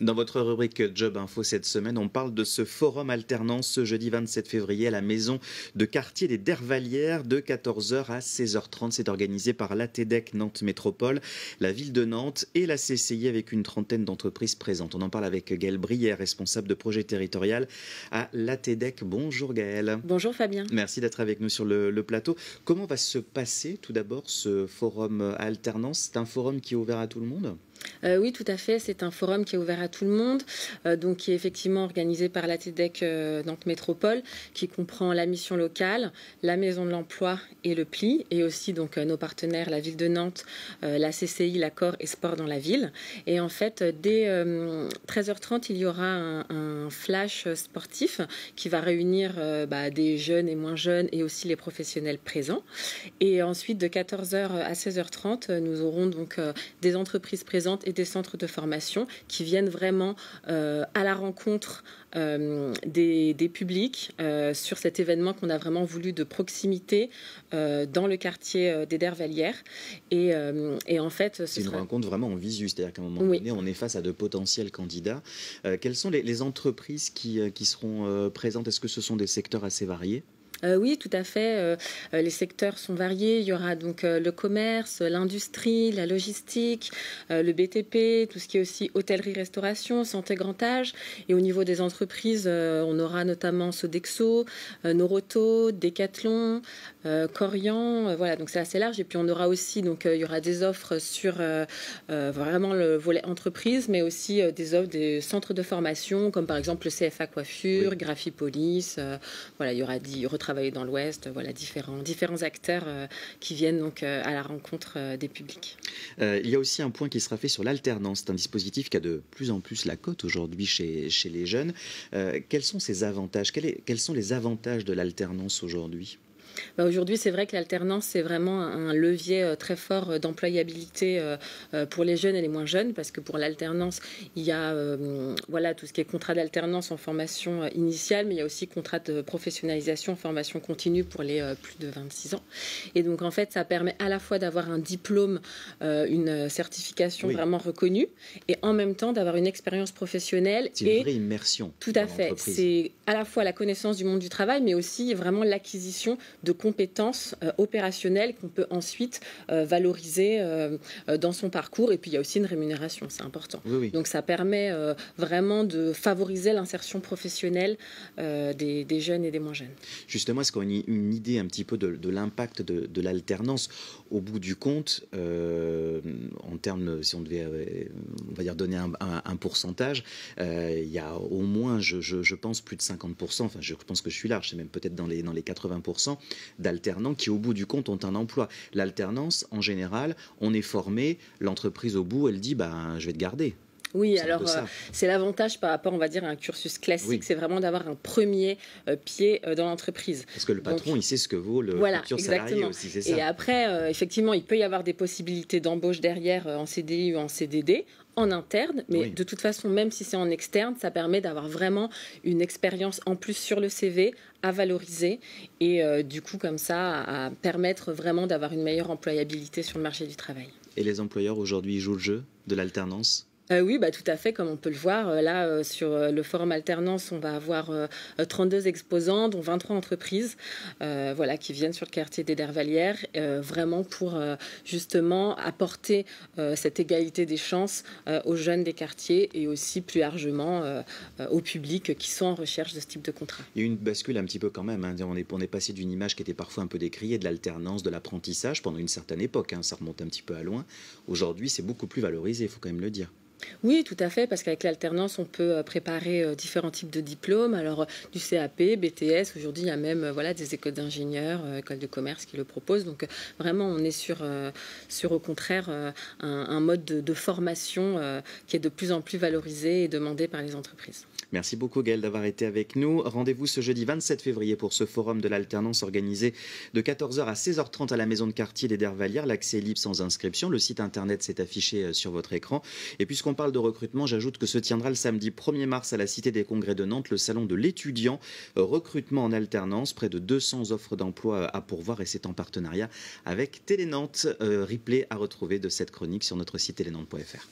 Dans votre rubrique Job Info cette semaine, on parle de ce forum alternance ce jeudi 27 février à la maison de quartier des Dervallières de 14h à 16h30. C'est organisé par l'ATDEC Nantes Métropole, la ville de Nantes et la CCI avec une trentaine d'entreprises présentes. On en parle avec Gaëlle Brière, responsable de projet territorial à l'ATDEC. Bonjour Gaëlle. Bonjour Fabien. Merci d'être avec nous sur le plateau. Comment va se passer tout d'abord ce forum alternance? C'est un forum qui est ouvert à tout le monde? Oui, tout à fait. C'est un forum qui est ouvert à tout le monde, donc qui est effectivement organisé par l'ATDEC Nantes Métropole, qui comprend la mission locale, la Maison de l'Emploi et le PLI, et aussi donc nos partenaires, la ville de Nantes, la CCI, l'Accord et Sport dans la ville. Et en fait, dès 13h30, il y aura un flash sportif qui va réunir des jeunes et moins jeunes et aussi les professionnels présents. Et ensuite, de 14h à 16h30, nous aurons donc des entreprises présentes et des centres de formation qui viennent vraiment à la rencontre des publics sur cet événement qu'on a vraiment voulu de proximité dans le quartier des Dervallières. Et en fait, c'est une rencontre vraiment en visu, c'est-à-dire qu'à un moment donné, on est face à de potentiels candidats. Quelles sont les entreprises qui seront présentes? Est-ce que ce sont des secteurs assez variés? Oui, tout à fait. Les secteurs sont variés. Il y aura donc le commerce, l'industrie, la logistique, le BTP, tout ce qui est aussi hôtellerie-restauration, santé grand âge. Et au niveau des entreprises, on aura notamment Sodexo, Noroto, Decathlon, Corian. Voilà, donc c'est assez large. Et puis on aura aussi, donc il y aura des offres sur vraiment le volet entreprise, mais aussi des offres des centres de formation, comme par exemple le CFA Coiffure, oui. Graphipolis. Voilà, il y aura retravailler dans l'Ouest, voilà, différents acteurs qui viennent donc à la rencontre des publics. Il y a aussi un point qui sera fait sur l'alternance. C'est un dispositif qui a de plus en plus la cote aujourd'hui chez les jeunes. Quels sont ses avantages? Quels sont les avantages de l'alternance aujourd'hui? Aujourd'hui, c'est vrai que l'alternance, c'est vraiment un levier très fort d'employabilité pour les jeunes et les moins jeunes, parce que pour l'alternance, il y a voilà, tout ce qui est contrat d'alternance en formation initiale, mais il y a aussi contrat de professionnalisation en formation continue pour les plus de 26 ans. Et donc, en fait, ça permet à la fois d'avoir un diplôme, une certification vraiment reconnue, et en même temps d'avoir une expérience professionnelle. C'est une vraie immersion. Tout à fait. C'est à la fois la connaissance du monde du travail, mais aussi vraiment l'acquisition de compétences opérationnelles qu'on peut ensuite valoriser dans son parcours. Et puis, il y a aussi une rémunération, c'est important. Oui, oui. Donc, ça permet vraiment de favoriser l'insertion professionnelle des jeunes et des moins jeunes. Justement, est-ce qu'on a une idée un petit peu de l'impact de l'alternance au bout du compte, en termes, si on devait, on va dire, donner un pourcentage, il y a au moins, je pense, plus de 50%, enfin, je pense que je suis large, c'est même peut-être dans les 80%, d'alternants qui, au bout du compte, ont un emploi. L'alternance, en général, on est formé, l'entreprise au bout, elle dit je vais te garder. Oui, alors c'est l'avantage par rapport, on va dire, à un cursus classique, c'est vraiment d'avoir un premier pied dans l'entreprise. Parce que le patron, il sait ce que vaut le futur salarié aussi, c'est ça. Et après, effectivement, il peut y avoir des possibilités d'embauche derrière en CDI ou en CDD, en interne, mais de toute façon, même si c'est en externe, ça permet d'avoir vraiment une expérience en plus sur le CV à valoriser et du coup, comme ça, à permettre vraiment d'avoir une meilleure employabilité sur le marché du travail. Et les employeurs, aujourd'hui, jouent le jeu de l'alternance ? Oui, tout à fait, comme on peut le voir. Là, sur le forum alternance, on va avoir 32 exposants, dont 23 entreprises voilà, qui viennent sur le quartier des Dervallières, vraiment pour justement apporter cette égalité des chances aux jeunes des quartiers et aussi plus largement au public qui sont en recherche de ce type de contrat. Il y a eu une bascule un petit peu quand même. Hein. On est passé d'une image qui était parfois un peu décriée, de l'alternance, de l'apprentissage pendant une certaine époque. Hein. Ça remonte un petit peu à loin. Aujourd'hui, c'est beaucoup plus valorisé, il faut quand même le dire. Oui, tout à fait, parce qu'avec l'alternance, on peut préparer différents types de diplômes. Alors, du CAP, BTS, aujourd'hui, il y a même des écoles d'ingénieurs, écoles de commerce qui le proposent. Donc, vraiment, on est sur au contraire, un mode de formation qui est de plus en plus valorisé et demandé par les entreprises. Merci beaucoup Gaëlle d'avoir été avec nous. Rendez-vous ce jeudi 27 février pour ce forum de l'alternance organisé de 14h à 16h30 à la maison de quartier des Dervallières. L'accès est libre sans inscription. Le site internet s'est affiché sur votre écran. Et puisqu'on parle de recrutement, j'ajoute que se tiendra le samedi 1er mars à la Cité des Congrès de Nantes le salon de l'étudiant. Recrutement en alternance, près de 200 offres d'emploi à pourvoir et c'est en partenariat avec Télé Nantes. Replay à retrouver de cette chronique sur notre site telenantes.fr.